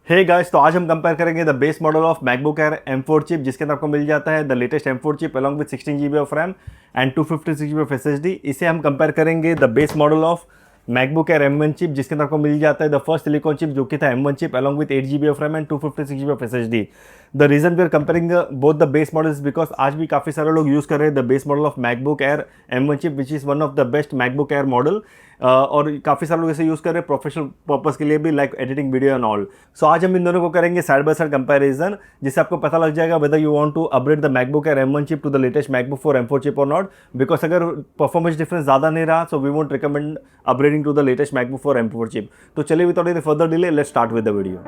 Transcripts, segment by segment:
Hey guys, तो आज हम कंपेयर करेंगे the base model of MacBook air M4 chip, जिसके अंदर आपको मिल जाता है the latest M4 chip along with 16 GB of RAM and 256 GB of SSD। इसे हम कंपेयर करेंगे the base model of MacBook Air M1 chip, जिसके अंदर आपको मिल जाता है द फर्स्ट सिलिकॉन चिप जो कि था M1 chip along with 8 GB of RAM and 256 GB of SSD। The reason we are comparing both the base models because आज भी काफ़ी सारे लोग यूज़ कर रहे हैं the base model of MacBook Air M1 chip which is one of the best MacBook Air model. और काफ़ी सारे लोग इसे यूज़ कर रहे हैं प्रोफेशनल पर्पस के लिए भी, like editing video and all. So आज हम इन दोनों को करेंगे साइड बाय साइड कंपैरिजन, जिससे आपको पता लग जाएगा whether you want to upgrade the MacBook Air M1 chip to the latest MacBook for M4 chip और नॉट। बिकॉज अगर परफॉर्मेंस डिफरेंस ज़्यादा नहीं रहा so we won't recommend upgrading to the latest MacBook for M4 chip. तो चलिए without any further delay let's start with the video.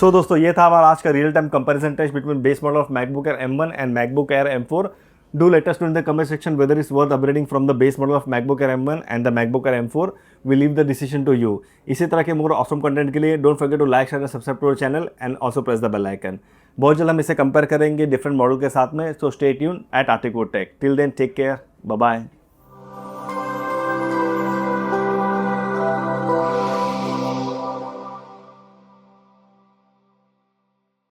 So दोस्तों ये था हमारा आज का real time comparison test between base model of MacBook Air M1 and MacBook air M4. Do let us know in the comment section whether it's worth upgrading from the base model of MacBook Air M1 and the MacBook Air M4. We leave the decision to you. इसी तरह के मोर awesome content के लिए don't forget to like share and subscribe to our channel and also press the bell icon. बहुत जल्द हम इसे compare करेंगे डिफरेंट मॉडल के साथ में. So stay tune at Articwood Tech. Till then take care. Bye bye.